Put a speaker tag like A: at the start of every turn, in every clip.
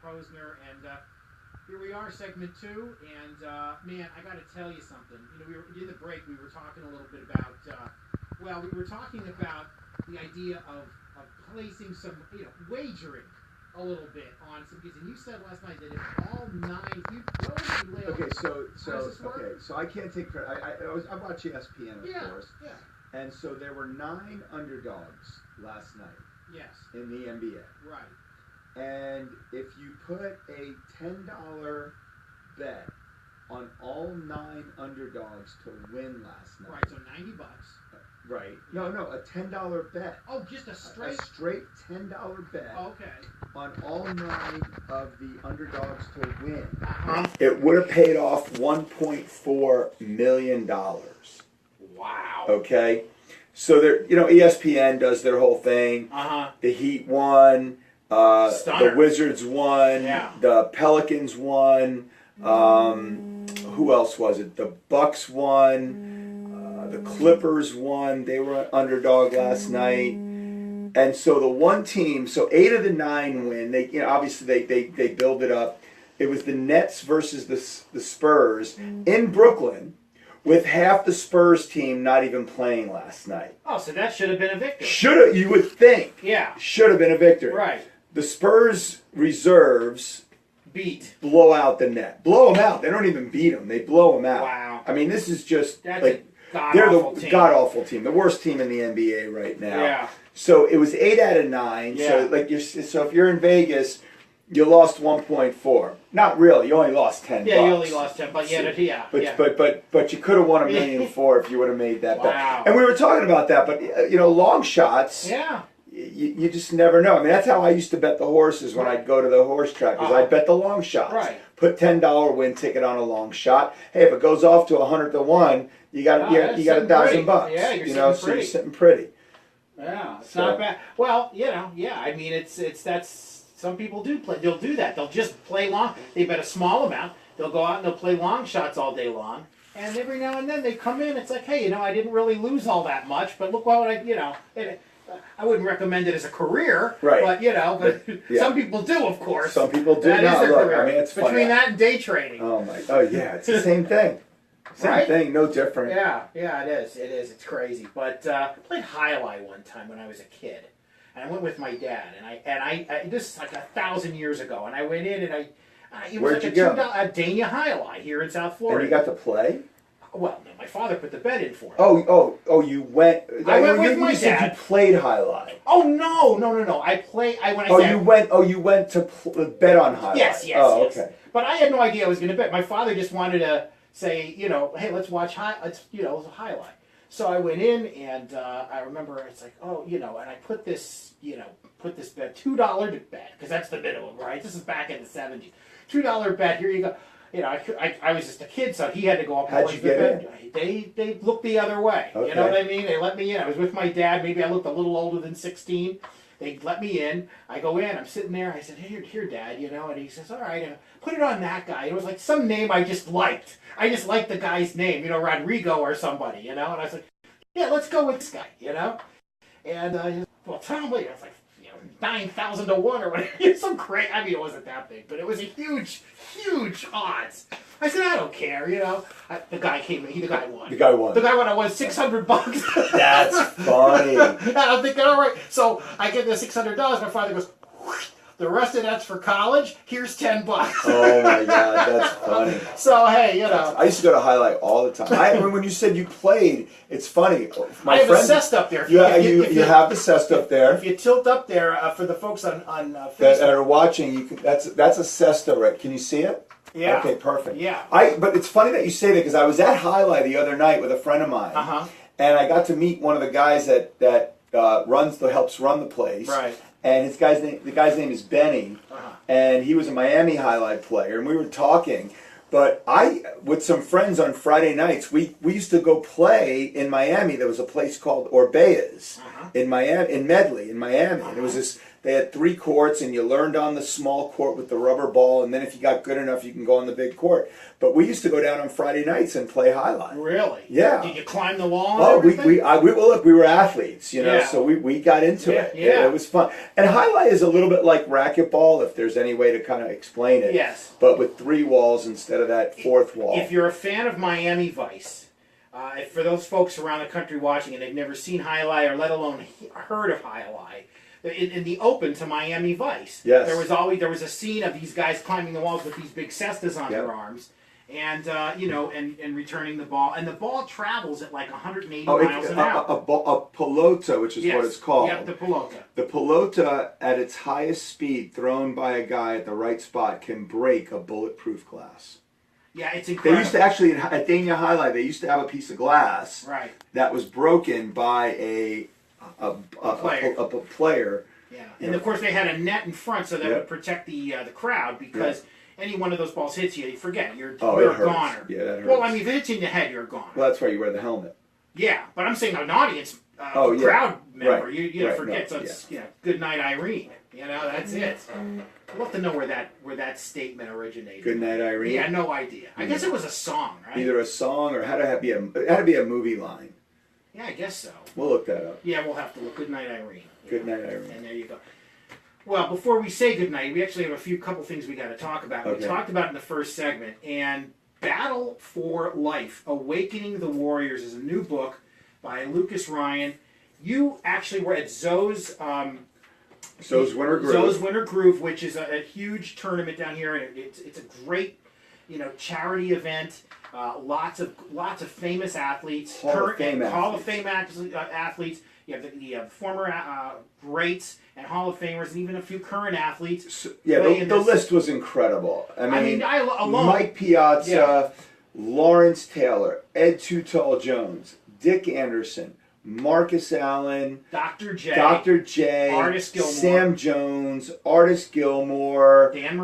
A: Posner, and here we are, segment 2. And man, I got to tell you something. We were in the break. We were talking a little bit about. We were talking about the idea of placing some, wagering a little bit on some kids. And you said last night that if all 9, you live.
B: Okay, so I can't take credit. I watch ESPN, of course.
A: Yeah.
B: And so there were 9 underdogs last night.
A: Yes.
B: In the NBA.
A: Right.
B: And if you put a $10 bet on all 9 underdogs to win last night.
A: Right, so $90.
B: Right. No, a $10 bet.
A: Oh, just a straight?
B: A straight $10 bet.
A: Okay.
B: On all 9 of the underdogs to win.
A: Uh-huh.
B: It would have paid off $1.4 million.
A: Wow.
B: Okay? So there, ESPN does their whole thing.
A: Uh-huh.
B: The Heat won. The Wizards won.
A: Yeah.
B: The Pelicans won. Who else was it? The Bucks won. The Clippers won. They were an underdog last night. And so the one team, so 8 of the 9 win. They, obviously they build it up. It was the Nets versus the Spurs in Brooklyn, with half the Spurs team not even playing last night.
A: Oh, so that should have been a victory.
B: Should have, you would think.
A: Yeah.
B: Should have been a victory.
A: Right.
B: The Spurs reserves blow out the net. Blow them out. They don't even beat them. They blow them out.
A: Wow.
B: I mean, this is just
A: they're
B: the god-awful team. The worst team in the NBA right now.
A: Yeah.
B: So it was 8 out of 9.
A: Yeah.
B: So if you're in Vegas, you lost 1.4. Not really. You only lost $10.
A: Yeah, you only lost 10. But yeah.
B: But you could have won $1.4 million if you would have made that bet.
A: Wow.
B: And we were talking about that. But long shots.
A: Yeah.
B: You just never know. I mean, that's how I used to bet the horses when I'd go to the horse track, because I'd bet the long shots.
A: Right.
B: Put $10 win ticket on a long shot. Hey, if it goes off to 100 to 1, you got $1,000.
A: Yeah, you're
B: sitting pretty.
A: Yeah, it's not bad. Well, I mean, that's some people do play. They'll do that. They'll just play long. They bet a small amount. They'll go out and they'll play long shots all day long. And every now and then they come in. It's like, hey, I didn't really lose all that much, but look what I wouldn't recommend it as a career,
B: right?
A: But some people do, of course.
B: Some people do.
A: That is their career.
B: I mean, it's
A: between
B: funny.
A: that and day trading.
B: Oh yeah, it's the same thing. Same thing, no different.
A: Yeah, it is. It's crazy. But I played Highlight one time when I was a kid, and I went with my dad, and I this is like 1,000 years ago, and I went in and it was
B: Where'd
A: like
B: you
A: a
B: go?
A: $2 Dania Highlight here in South Florida.
B: And you got to play?
A: Well, no, my father put the bet in for me.
B: Oh, you went.
A: I went with my
B: dad. You said you played Highlight.
A: Oh no!
B: You went to bet on Highlight.
A: Yes.
B: Okay.
A: But I had no idea I was going to bet. My father just wanted to say, hey, let's watch let's Highlight. So I went in, and I remember it's like, and I put this bet, $2 to bet, because that's the minimum, right? This is back in the 70s. $2 bet. Here you go. I was just a kid, so he had to go up and place the bet. They looked the other way.
B: Okay.
A: You know what I mean? They let me in. I was with my dad. Maybe I looked a little older than 16. They let me in. I go in. I'm sitting there. I said, hey, here, Dad. And he says, all right, put it on that guy. It was like some name I just liked. I just liked the guy's name, Rodrigo or somebody, And I was like, yeah, let's go with this guy, And, well, Tom Lee, I was like, 9,000 to 1 or whatever. It's some crazy. I mean, it wasn't that big, but it was a huge odds. I said, I don't care, The guy came in. The guy won. The guy won. I won $600.
B: That's funny.
A: I'm thinking, all right. So I get the $600. My father goes, whoosh. The rest of that's for college. Here's $10.
B: Oh my God, that's funny.
A: So hey,
B: I used to go to Highlight all the time. When you said you played, it's funny.
A: I have a cest up there.
B: You have the cest up there.
A: If you tilt up there for the folks on Facebook
B: that are watching, that's a cesta, right? Can you see it?
A: Yeah.
B: Okay, perfect.
A: Yeah.
B: But it's funny that you say that, because I was at Highlight the other night with a friend of mine, and I got to meet one of the guys that helps run the place.
A: Right.
B: And the guy's name is Benny, and he was a Miami Highlight player, and we were talking. But with some friends on Friday nights, we used to go play in Miami. There was a place called Orbea's in Medley, in Miami. And it was they had 3 courts, and you learned on the small court with the rubber ball, and then if you got good enough, you can go on the big court. But we used to go down on Friday nights and play highlight.
A: Really?
B: Yeah.
A: Did you climb the wall?
B: Oh,
A: and
B: look, we were athletes, you know,
A: Yeah.
B: so we got into it.
A: Yeah.
B: It was fun. And highlight is a little bit like racquetball, if there's any way to kind of explain it.
A: Yes.
B: But with 3 walls instead of that 4th wall.
A: If you're a fan of Miami Vice, for those folks around the country watching and they've never seen highlight or let alone heard of highlight, in the open to Miami Vice,
B: yes.
A: there was a scene of these guys climbing the walls with these big cestas on their arms, and and returning the ball, and the ball travels at like 180 miles an hour.
B: A pelota, which is what it's called.
A: Yep, the pelota.
B: The pelota, at its highest speed, thrown by a guy at the right spot, can break a bulletproof glass.
A: Yeah, it's incredible.
B: They used to actually, at Dania Highlight, they used to have a piece of glass that was broken by a player.
A: Yeah, and of course they had a net in front so that would protect the crowd, because any one of those balls hits you, you forget you're a goner.
B: Yeah, that hurts.
A: Well, I mean, if it hits you in the head, you're a goner.
B: Well, that's why you wear the helmet.
A: Yeah, but I'm saying an audience crowd member, you forget.
B: No,
A: so it's good night, Irene. You know, that's it. I'd love to know where that statement originated.
B: Good night, Irene.
A: Yeah, no idea. I guess it was a song, right?
B: Either a song or it had to be a movie line.
A: Yeah, I guess so.
B: We'll look that up.
A: Yeah, we'll have to look. Good night, Irene.
B: Good night, Irene.
A: And there you go. Well, before we say goodnight, we actually have a couple things we got to talk about.
B: Okay.
A: We talked about it in the first segment. And Battle for Life, Awakening the Warriors is a new book by Lucas Ryan. You actually were at Zoe's
B: Winter Groove.
A: Zoe's Winter Groove, which is a huge tournament down here, and it's a great charity event. Lots of famous athletes,
B: Hall
A: of Fame athletes. You have the former greats and Hall of Famers, and even a few current athletes.
B: So, the list was incredible. I mean
A: alone,
B: Mike Piazza, Lawrence Taylor, Ed Too Tall Jones, Dick Anderson, Marcus Allen,
A: Dr. J, Artis Gilmore,
B: Sam Jones, Artis Gilmore,
A: Dan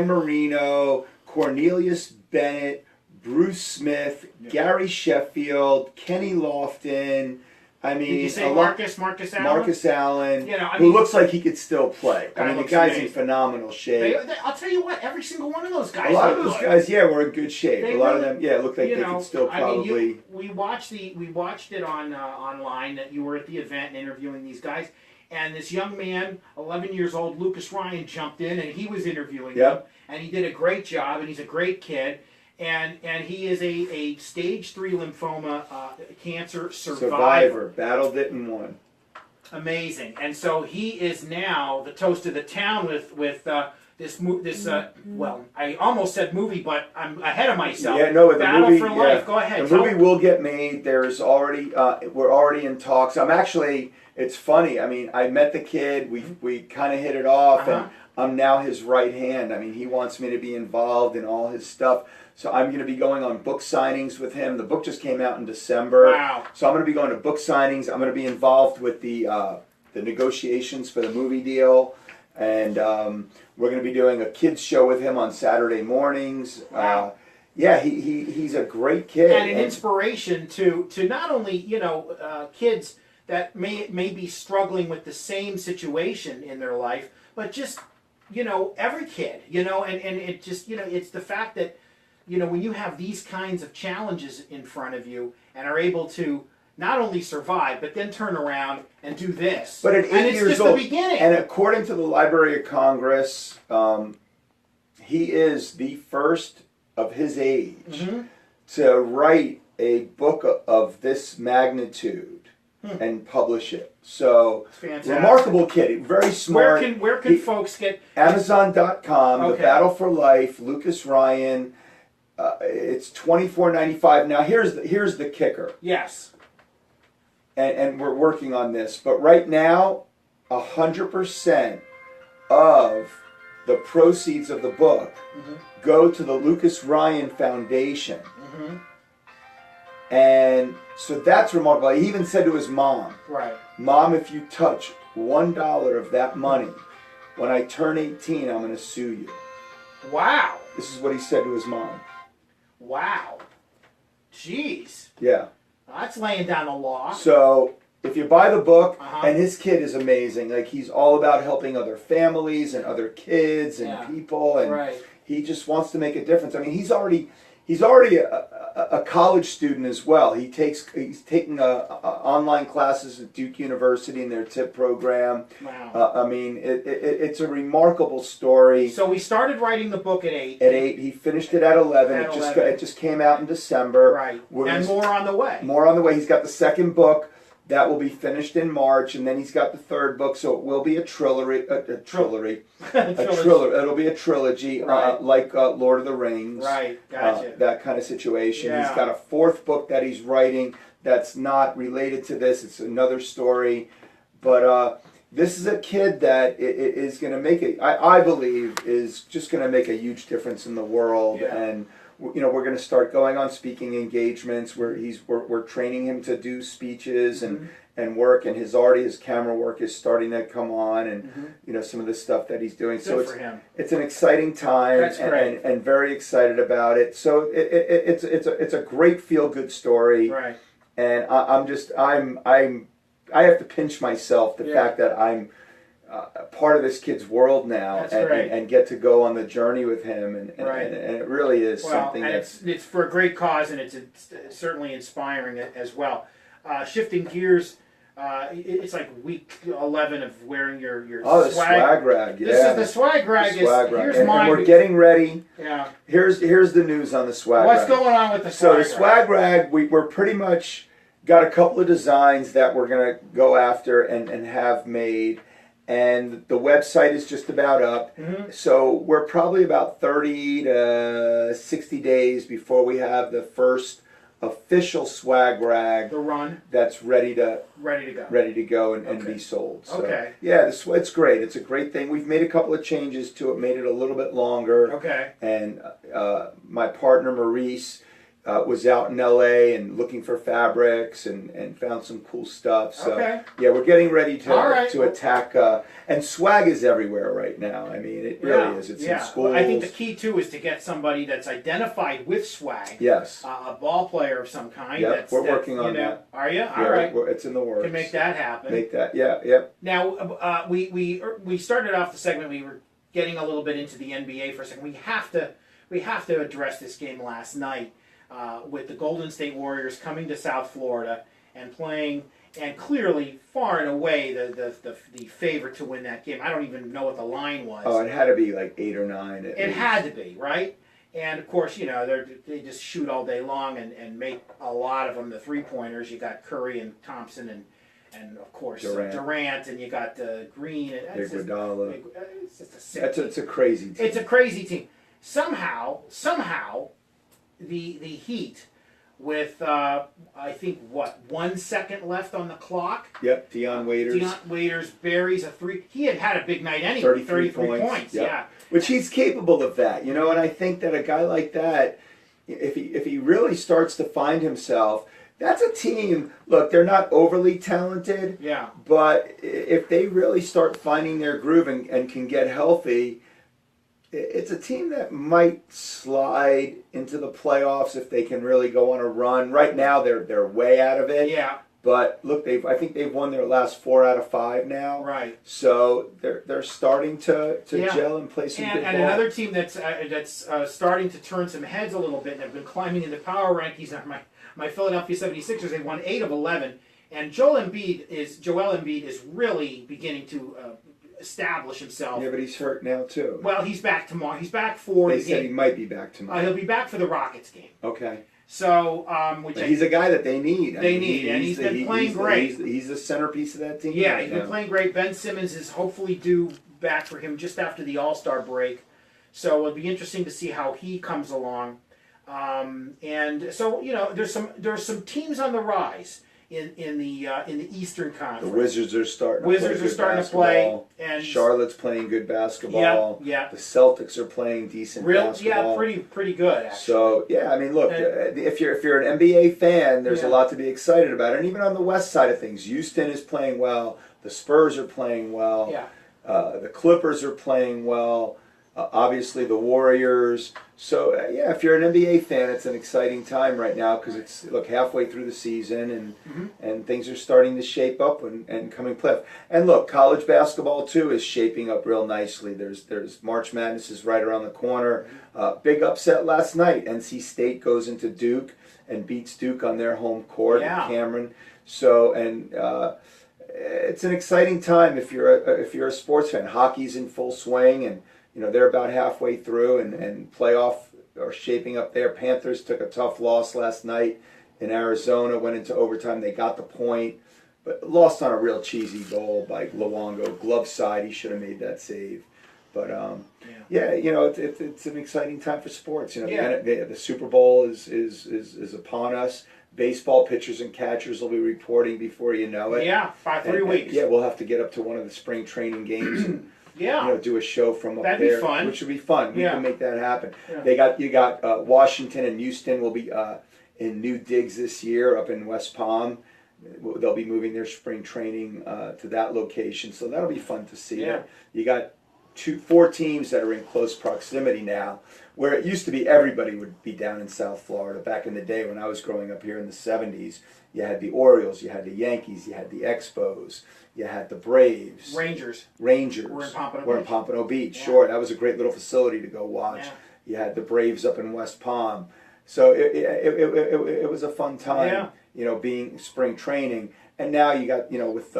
B: Marino, Cornelius Bennett, Bruce Smith, Gary Sheffield, Kenny Lofton. I mean,
A: did you say Marcus Allen?
B: Marcus Allen, who looks like he could still play. I mean, the guy's
A: amazing.
B: in phenomenal shape.
A: I'll tell you what, every single one of those guys.
B: A lot of those guys, were in good shape. A lot of them, looked like they could still probably.
A: I mean, we watched it on online that you were at the event and interviewing these guys, and this young man, 11 years old, Lucas Ryan, jumped in and he was interviewing them, and he did a great job, and he's a great kid. And he is a stage 3 lymphoma cancer survivor.
B: Battled it and won.
A: Amazing. And so he is now the toast of the town with this. Well, I almost said movie, but I'm ahead of myself.
B: Yeah, no, the
A: Battle
B: movie,
A: for Life. Go ahead.
B: The movie will get made. There's already we're already in talks. It's funny. I mean, I met the kid. We kind of hit it off, and I'm now his right hand. I mean, he wants me to be involved in all his stuff. So I'm going to be going on book signings with him. The book just came out in December.
A: Wow.
B: So I'm going to be going to book signings. I'm going to be involved with the negotiations for the movie deal. And we're going to be doing a kids show with him on Saturday mornings.
A: Wow.
B: He's a great kid.
A: And an inspiration to not only, kids that may be struggling with the same situation in their life, but just, every kid, and it just, it's the fact that, when you have these kinds of challenges in front of you and are able to not only survive, but then turn around and do this.
B: But at 8 years old,
A: the beginning.
B: And according to the Library of Congress, he is the first of his age to write a book of this magnitude and publish it. So, remarkable kid, very smart.
A: Where can folks get...
B: Amazon.com, The Battle for Life, Lucas Ryan... it's $24.95. Now here's the kicker.
A: Yes.
B: And we're working on this, but right now, 100% of the proceeds of the book go to the Lucas Ryan Foundation. And so that's remarkable. He even said to his mom, "Mom, if you touch $1 of that money, when I turn 18, I'm going to sue you."
A: Wow.
B: This is what he said to his mom.
A: Wow. Jeez.
B: Yeah.
A: That's laying down the law.
B: So if you buy the book,
A: Uh-huh.
B: and his kid is amazing. Like, he's all about helping other families and other kids and
A: Yeah.
B: people, and
A: Right.
B: he just wants to make a difference. I mean, he's already a college student as well. He's taking online classes at Duke University in their TIP program.
A: Wow.
B: I mean, it's a remarkable story.
A: So we started writing the book at 8.
B: At 8, he finished it at 11.
A: At 11.
B: It just came out in December.
A: Right.
B: We're
A: And
B: gonna-
A: more on the way.
B: More on the way. He's got the second book that will be finished in March, and then he's got the third book. So it will be a trilogy. It'll be a trilogy,
A: Right.
B: like Lord of the Rings.
A: Right. Gotcha.
B: That kind of situation.
A: Yeah.
B: He's got a fourth book that he's writing that's not related to this. It's another story, but this is a kid that is going to make it. I believe is just going to make a huge difference in the world.
A: Yeah.
B: And we're going to start going on speaking engagements where we're training him to do speeches and work, and his camera work is starting to come on, and some of the stuff that he's doing.
A: Good
B: So
A: for him.
B: it's an exciting time.
A: That's great.
B: And very excited about it. So it's a great feel good story.
A: Right.
B: And I have to pinch myself the fact that I'm part of this kid's world now.
A: That's great.
B: And get to go on the journey with him, and it really is something
A: and
B: that's
A: it's for a great cause, and it's certainly inspiring as well. Shifting gears, it's like week 11 of wearing your
B: the swag rag. Yeah,
A: This is the swag rag. Here's
B: and
A: mine.
B: we're getting ready.
A: Yeah.
B: Here's the news on the swag
A: What's
B: rag.
A: going on with the
B: So
A: swag
B: the swag rag, we're pretty much got a couple of designs that we're gonna go after and have made. And the website is just about up.
A: Mm-hmm.
B: So we're probably about 30 to 60 days before we have the first official swag rag
A: The run
B: that's ready to go and
A: Okay.
B: be sold. So,
A: Okay.
B: yeah, it's great. It's a great thing. We've made a couple of changes to it, made it a little bit longer.
A: Okay.
B: And my partner Maurice was out in LA and looking for fabrics and found some cool stuff. So
A: Okay.
B: yeah, we're getting ready
A: All right.
B: to attack. And swag is everywhere right now. I mean, it really is. It's in schools.
A: Well, I think the key too is to get somebody that's identified with swag.
B: Yes.
A: A ball player of some kind.
B: Yep, we're working on that.
A: Are you? All
B: Yeah,
A: right.
B: it's in the works.
A: Can make that happen.
B: Make that. Yeah. Yep.
A: Now, we started off the segment. We were getting a little bit into the NBA for a second. We have to address this game last night with the Golden State Warriors coming to South Florida and playing, and clearly far and away the favorite to win that game. I don't even know what the line was.
B: Oh, it had to be like 8 or 9.
A: It had to be, right? And of course, they just shoot all day long and make a lot of them the 3-pointers. You got Curry and Thompson and of course Durant, and you got Green and
B: Iguodala.
A: It's just a sick
B: It's a crazy team.
A: It's a crazy team. Somehow, the Heat with I think 1 second left on the clock.
B: Yep, Deion Waiters.
A: Deion Waiters buries a 3. He had a big night anyway. 33 points.
B: Yep.
A: Yeah.
B: Which he's capable of that, and I think that a guy like that, if he really starts to find himself, that's a team. Look, they're not overly talented.
A: Yeah.
B: But if they really start finding their groove and can get healthy, it's a team that might slide into the playoffs if they can really go on a run. Right now, they're way out of it.
A: Yeah.
B: But look, I think they've won their last 4 out of 5 now.
A: Right.
B: So they're starting to gel and play some good ball.
A: And another team that's starting to turn some heads a little bit and have been climbing in the power rankings are my Philadelphia 76ers. They won 8 of 11, and Joel Embiid is really beginning to establish himself.
B: Yeah, but he's hurt now too.
A: Well, he's back tomorrow. He's back for
B: They
A: the
B: said
A: game.
B: he might be back tomorrow.
A: He'll be back for the Rockets game.
B: Okay.
A: So,
B: He's a guy that they need.
A: And he's been playing great.
B: He's the centerpiece of that team.
A: Yeah,
B: right
A: he's been
B: now.
A: playing great. Ben Simmons is hopefully due back for him just after the All-Star break. So it'll be interesting to see how he comes along. And so there's some teams on the rise in the Eastern Conference.
B: The Wizards are starting.
A: To play, and
B: Charlotte's playing good basketball.
A: Yeah.
B: The Celtics are playing decent basketball.
A: Yeah, pretty good. Actually.
B: So yeah, I mean, look, if you're an NBA fan, there's a lot to be excited about. And even on the West side of things, Houston is playing well. The Spurs are playing well.
A: Yeah.
B: The Clippers are playing well. obviously the Warriors. So yeah, if you're an NBA fan, it's an exciting time right now because it's halfway through the season and things are starting to shape up and coming playoff. And look, college basketball too is shaping up real nicely. There's March Madness is right around the corner. Big upset last night. NC State goes into Duke and beats Duke on their home court at Cameron. So it's an exciting time if you're a sports fan. Hockey's in full swing and they're about halfway through and playoff are shaping up there. Panthers took a tough loss last night in Arizona, went into overtime. They got the point, but lost on a real cheesy goal by Luongo. Glove side, he should have made that save. But it's an exciting time for sports. The Super Bowl is upon us. Baseball pitchers and catchers will be reporting before you know it.
A: Yeah, 3 weeks.
B: Yeah, we'll have to get up to one of the spring training games and do a show from up
A: That'd
B: there,
A: be fun.
B: which would be fun. We can make that happen. Yeah. You got Washington and Houston will be in new digs this year up in West Palm. They'll be moving their spring training to that location, so that'll be fun to see.
A: Yeah.
B: You got 4 teams that are in close proximity now, where it used to be everybody would be down in South Florida. Back in the day when I was growing up here in the 70s, you had the Orioles, you had the Yankees, you had the Expos, you had the Braves.
A: Rangers.
B: We're in Pompano Beach.
A: Yeah.
B: Sure, that was a great little facility to go watch.
A: Yeah.
B: You had the Braves up in West Palm. So it was a fun time, being spring training. And now you got, with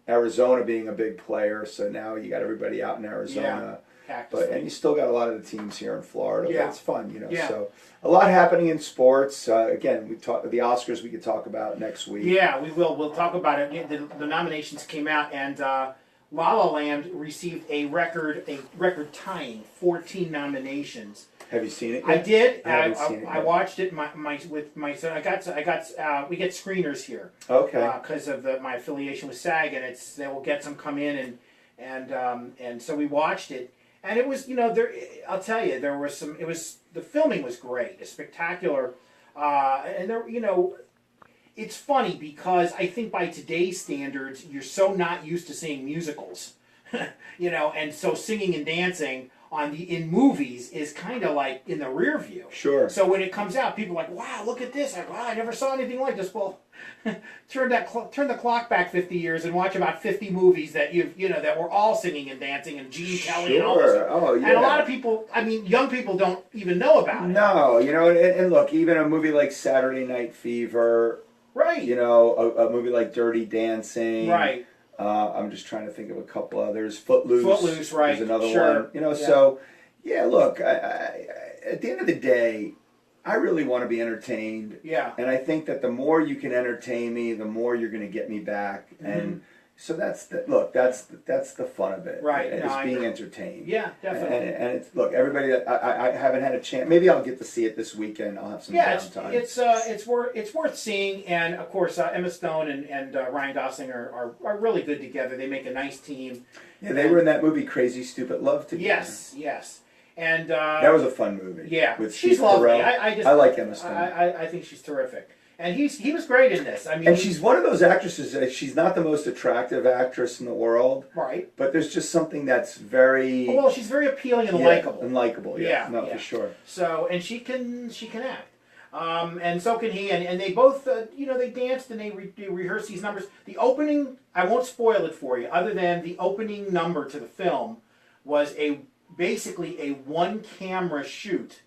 B: Arizona being a big player, so now you got everybody out in Arizona. And you still got a lot of the teams here in Florida.
A: Yeah.
B: But it's fun, So a lot happening in sports. Again, the Oscars we could talk about next week.
A: Yeah, we will. We'll talk about it. The nominations came out, and La La Land received a record-tying 14 nominations.
B: Have you seen it yet?
A: I did.
B: I
A: watched it with my son. We get screeners here.
B: Okay.
A: Because of my affiliation with SAG, and they will get some come in and so we watched it, and it was I'll tell you there was some. The filming was great. It's spectacular, and there it's funny because I think by today's standards you're so not used to seeing musicals, and so singing and dancing in movies is kind of like in the rear view.
B: Sure.
A: So when it comes out, people are like, "Wow, look at this! Wow, I never saw anything like this." Well, turn the clock back 50 years and watch about 50 movies that that were all singing and dancing and Gene Kelly and all this.
B: Oh, yeah.
A: And a lot of people, young people don't even know about it.
B: No, and look, even a movie like Saturday Night Fever,
A: right?
B: A movie like Dirty Dancing,
A: right?
B: I'm just trying to think of a couple others. Footloose,
A: right?
B: Is another
A: sure.
B: one. So yeah. Look, I, at the end of the day, I really want to be entertained.
A: Yeah.
B: And I think that the more you can entertain me, the more you're going to get me back. Mm-hmm. And so that's the fun of it.
A: Right.
B: Is being entertained.
A: Yeah, definitely.
B: And it's, look, everybody that I haven't had a chance. Maybe I'll get to see it this weekend. I'll have some downtime.
A: It's worth seeing, and of course Emma Stone and Ryan Gosling are really good together. They make a nice team.
B: Yeah, they were in that movie Crazy Stupid Love together.
A: Yes. And
B: that was a fun movie.
A: Yeah,
B: with
A: she's
B: Steve
A: lovely.
B: Carell. I like Emma Stone.
A: I think she's terrific, and he was great in this.
B: And she's one of those actresses that she's not the most attractive actress in the world,
A: right?
B: But there's just something that's very
A: she's very appealing and likable.
B: And likable, for sure.
A: So and she can act. And so can he, and they both, they danced and they rehearsed these numbers. The opening, I won't spoil it for you, other than the opening number to the film was basically a one-camera shoot,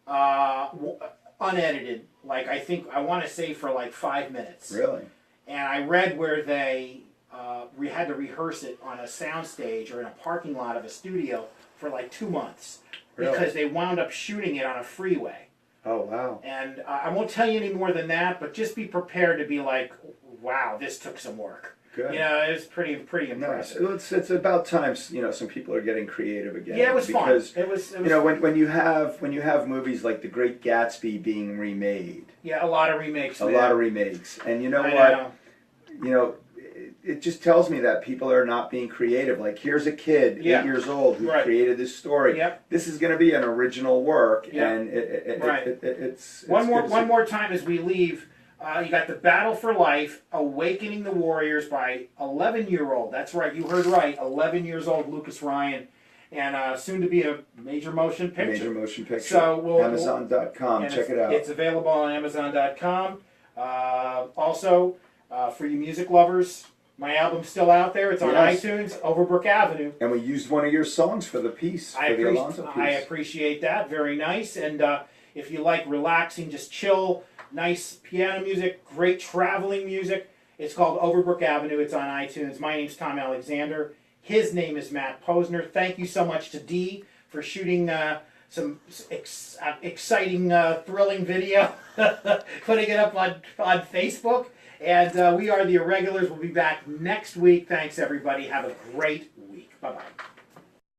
A: unedited, I want to say for 5 minutes.
B: Really?
A: And I read where they had to rehearse it on a soundstage or in a parking lot of a studio for 2 months.
B: Really?
A: Because they wound up shooting it on a freeway.
B: Oh, wow.
A: And I won't tell you any more than that, but just be prepared to be like, wow, this took some work.
B: Good.
A: It was pretty impressive.
B: No, it's about time some people are getting creative again.
A: Yeah, it was fun. It was
B: when you have movies like The Great Gatsby being remade.
A: Yeah, a lot of remakes.
B: A lot of remakes, and it just tells me that people are not being creative. Like, here's a kid, 8 years old, who created this story.
A: Yep.
B: This is going to be an original work, and
A: it's one more time as we leave. You got The Battle for Life, Awakening the Warriors by 11-year-old. That's right, you heard right, 11 years old Lucas Ryan. and soon to be a major motion picture.
B: Major motion picture.
A: So
B: Amazon.com. Check it out.
A: It's available on Amazon.com. Also, for you music lovers, my album's still out there. It's on iTunes, Overbrook Avenue.
B: And we used one of your songs for the piece, the Alonzo piece.
A: I appreciate that. Very nice. And if you like relaxing, just chill, nice piano music, great traveling music, it's called Overbrook Avenue. It's on iTunes. My name's Tom Alexander. His name is Matt Posner. Thank you so much to Dee for shooting some exciting, thrilling video, putting it up on Facebook. And we are the Irregulars. We'll be back next week. Thanks, everybody. Have a great week. Bye-bye.